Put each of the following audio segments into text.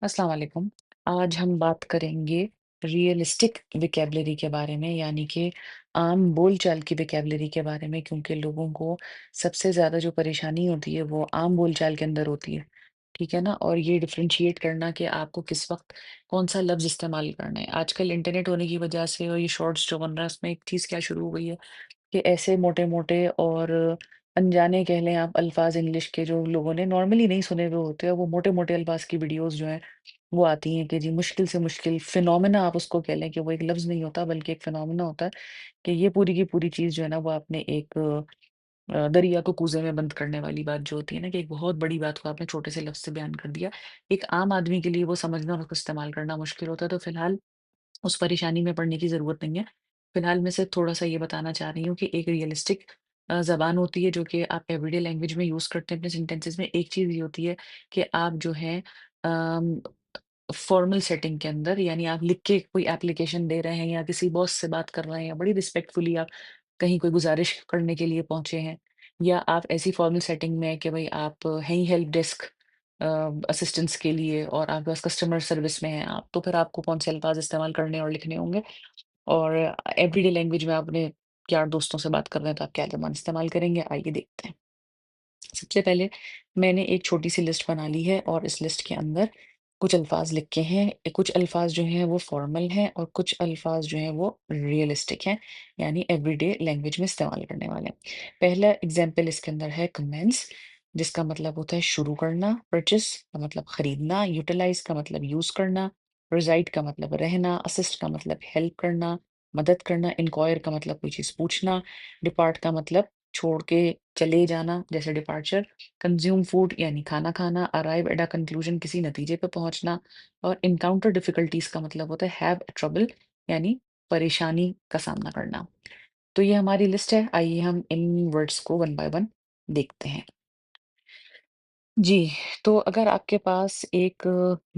अस्सलाम वालेकुम। आज हम बात करेंगे रियलिस्टिक वोकैब्युलरी के बारे में, यानी कि आम बोलचाल की वोकैब्युलरी के बारे में, क्योंकि लोगों को सबसे ज़्यादा जो परेशानी होती है वो आम बोलचाल के अंदर होती है। ठीक है ना? और ये डिफरेंशिएट करना कि आपको किस वक़्त कौन-सा लफ्ज़ इस्तेमाल करना है। आजकल इंटरनेट होने की वजह से और ये शॉर्ट्स जो बन रहा है उसमें एक चीज़ क्या शुरू हो गई है कि ऐसे मोटे-मोटे और अनजाने कह लें आप अल्फाज़ इंग्लिश के जो लोगों ने नॉर्मली नहीं सुने हुए होते हैं, वो मोटे-मोटे अल्फाज़ की वीडियोज़ जो हैं वो आती हैं कि जी मुश्किल से मुश्किल फिनोमेना आप उसको कह लें, कि वो एक लफ्ज़ नहीं होता बल्कि एक फिनोमेना होता है, कि ये पूरी की पूरी चीज़ जो है ना वो आपने एक दरिया को कूज़े में बंद करने वाली बात जो होती है ना, कि एक बहुत बड़ी बात को आपने छोटे से लफ्ज़ से बयान कर दिया। एक आम आदमी के लिए वो समझना और उसको इस्तेमाल करना मुश्किल होता है, तो फिलहाल उस परेशानी में पड़ने की ज़रूरत नहीं है। फिलहाल मैं सिर्फ़ थोड़ा-सा ये बताना चाह रही हूँ कि एक रियलिस्टिक ज़बान होती है जो कि आप एवरीडे लैंग्वेज में यूज़ करते हैं अपने सेंटेंसेस में। एक चीज़ ये होती है कि आप जो है अम, फॉर्मल सेटिंग के अंदर, यानी आप लिख के कोई एप्लीकेशन दे रहे हैं या किसी बॉस से बात कर रहे हैं या बड़ी रिस्पेक्टफुली आप कहीं कोई गुज़ारिश करने के लिए पहुँचे हैं, या आप ऐसी फॉर्मल सेटिंग में हैं कि भई आप हैं ही हेल्प डेस्क असिस्टेंस के लिए और आपके पास कस्टमर सर्विस में हैं आप, तो फिर आपको कौन से अल्फ़ाज़ इस्तेमाल करने और लिखने होंगे। और एवरीडे लैंग्वेज में आप अपने यार दोस्तों से बात कर रहे हैं तो आप क्या ज़बान इस्तेमाल करेंगे? आइए देखते हैं। सबसे पहले मैंने एक छोटी-सी लिस्ट बना ली है और इस लिस्ट के अंदर कुछ अल्फ़ाज़ लिखे हैं। कुछ अल्फ़ाज़ जो हैं वो फ़ॉर्मल हैं और कुछ अल्फ़ाज़ जो हैं वो रियलिस्टिक हैं, यानी एवरीडे लैंग्वेज में इस्तेमाल करने वाले हैं। पहला एग्ज़ाम्पल इसके अंदर है कमेंस, जिसका मतलब होता है शुरू करना, परचेज़ का मतलब खरीदना, यूटिलाइज़ का मतलब यूज़ करना, रिज़ाइड का मतलब रहना, असिस्ट का मतलब हेल्प करना, मदद करना, इंक्वायर का मतलब कोई चीज़ पूछना, डिपार्ट का मतलब छोड़ के चले जाना जैसे डिपार्चर, कंज्यूम फूड यानी खाना खाना, अराइव एट अ कंक्लूजन किसी नतीजे पे पहुंचना, और इनकाउंटर डिफिकल्टीज का मतलब होता है हैव ट्रबल, यानी परेशानी का सामना करना। तो ये हमारी लिस्ट है, आइए हम इन वर्ड्स को वन बाय वन देखते हैं। जी, तो अगर आपके पास एक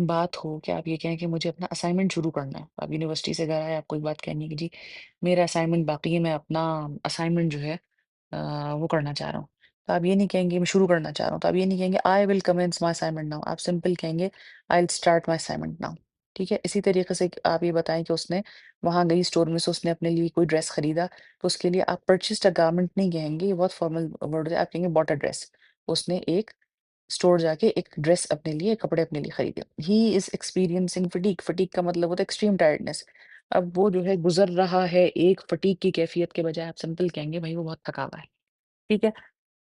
बात हो कि आप ये कहें कि मुझे अपना असाइनमेंट शुरू करना है, आप यूनिवर्सिटी से घर आए, आपको एक बात कहनी है कि जी मेरा असाइनमेंट बाकी है, मैं अपना असाइनमेंट जो है वो करना चाह रहा हूँ। तो आप ये नहीं कहेंगे मैं शुरू करना चाह रहा हूँ, तो आप ये नहीं कहेंगे I will commence my assignment now, आप सिंपल कहेंगे I will start my assignment now. ठीक है? इसी तरीके से आप ये बताएँ कि उसने वहाँ गई स्टोर में से उसने अपने लिए कोई ड्रेस खरीदा, तो उसके लिए आप परचेज़्ड अ गारमेंट नहीं कहेंगे, ये बहुत फॉर्मल वर्ड है, आप कहेंगे बॉट अ ड्रेस। उसने एक स्टोर जाके एक ड्रेस अपने लिए, कपड़े अपने लिए खरीदे। He is experiencing fatigue, fatigue का मतलब होता है एक्सट्रीम टायर्डनेस। अब वो जो है गुज़र रहा है एक फटीग की कैफ़ियत के बजाय आप सिंपल कहेंगे भई वो बहुत थका हुआ है। ठीक है?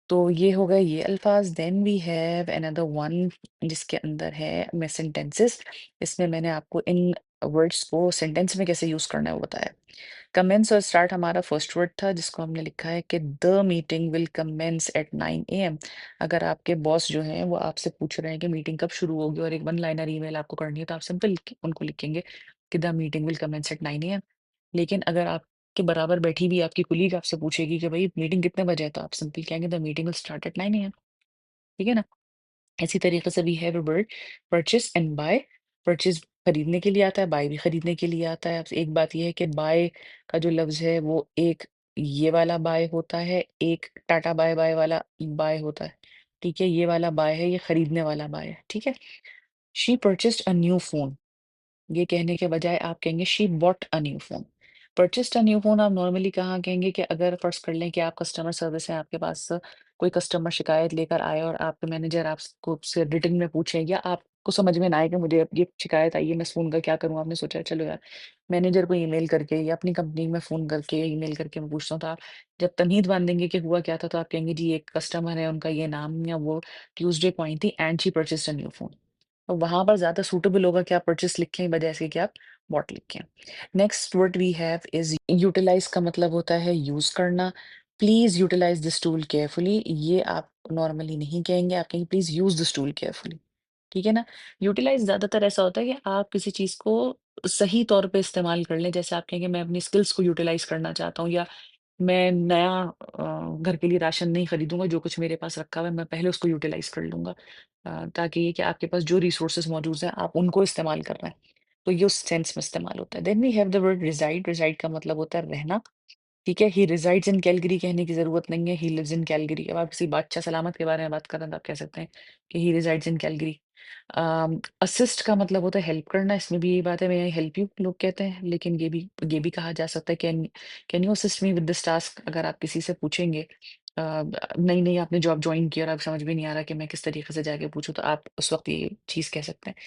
तो ये हो गए ये अल्फ़ाज़, then we have another one जिसके अंदर है मैं सेंटेंसेस। इसमें मैंने आपको इन वर्ड्स को सेंटेंस में कैसे यूज़ करना है वो बताया। कमेंस और स्टार्ट हमारा फर्स्ट वर्ड था जिसको हमने लिखा है कि the meeting will commence at 9 AM. अगर आपके बॉस जो हैं वो आपसे पूछ रहे हैं कि मीटिंग कब शुरू होगी और एक वन लाइनर ईमेल आपको करनी है, तो आप सिंपल उनको लिखेंगे कि the meeting will commence at 9 AM. लेकिन अगर आपके बराबर बैठी हुई आपकी कुलीग आपसे पूछेगी कि भाई मीटिंग कितने बजे है, तो आप सिंपल कहेंगे the meeting will start at 9 AM. ठीक है ना? इसी तरीके से we have a word purchase and buy. Purchase खरीदने के लिए आता है, बाय भी खरीदने के लिए आता है। अब एक बात ये है कि बाय का जो लफ्ज है वो एक ये वाला बाय होता है, एक टाटा बाय बाय वाला बाय होता है। ठीक है, ये वाला बाय है, ये खरीदने वाला बाय है। ठीक है। She purchased a new phone, ये कहने के बजाय आप कहेंगे she bought a new phone. Purchased a new phone आप नॉर्मली कहाँ कहेंगे कि अगर फर्ज कर लें कि आप कस्टमर सर्विस है, आपके पास कोई कस्टमर शिकायत लेकर आए और आपके मैनेजर आपको से रिटर्न में पूछे या आपको समझ में ना आए कि मुझे अब ये शिकायत आई है, मैं इस फोन का क्या करूँ, आपने सोचा चलो यार मैनेजर को ईमेल करके या अपनी कंपनी में फोन करके ईमेल करके मैं पूछता हूँ, तो आप जब तमहीद बांधेंगे कि हुआ क्या था, तो आप कहेंगे जी एक कस्टमर है, उनका ये नाम या वो ट्यूसडे को आई थी and she purchased a new phone. तो वहाँ पर ज़्यादा सूटेबल होगा कि आप परचेज़ लिखें बजाय इसके कि आप व्हाट लिखें। Next word we have is utilise का मतलब होता है यूज़ करना। Please utilise this tool carefully, ये आप नॉर्मली नहीं कहेंगे, आप कहेंगे please use this tool carefully. ठीक है ना? यूटिलाइज़ ज़्यादातर ऐसा होता है कि आप किसी चीज़ को सही तौर पे इस्तेमाल कर लें। जैसे आप कहेंगे मैं अपनी स्किल्स को यूटिलाइज़ करना चाहता हूँ, या मैं नया घर के लिए राशन नहीं खरीदूँगा, जो कुछ मेरे पास रखा हुआ है मैं पहले उसको यूटिलाइज़ कर लूँगा। ताकि ये कि आपके पास जो रिसोर्सेज़ मौजूद हैं आप उनको इस्तेमाल कर रहे हैं। तो ये उस सेंस में इस्तेमाल होता है। Then we have the word reside, reside का मतलब होता है रहना। ठीक है? ही रेज़ाइड्स इन कैलगरी कहने की ज़रूरत नहीं है, ही लिव्स इन कैलगरी। अब आप किसी बादशाह सलामत के बारे में बात कर रहे हैं, तो आप कह सकते हैं कि ही रेज़ाइड्स इन कैलगरी। असिस्ट का मतलब होता है हेल्प करना, इसमें भी यही बात है, मे आई हेल्प यू लोग कहते हैं, लेकिन ये भी कहा जा सकता है, can you assist me with this task? अगर आप किसी से पूछेंगे नई-नई आपने जॉब जॉइन की और अब समझ में नहीं आ रहा कि मैं किस तरीके से जाके पूछूँ, तो आप उस वक़्त ये चीज़ कह सकते हैं।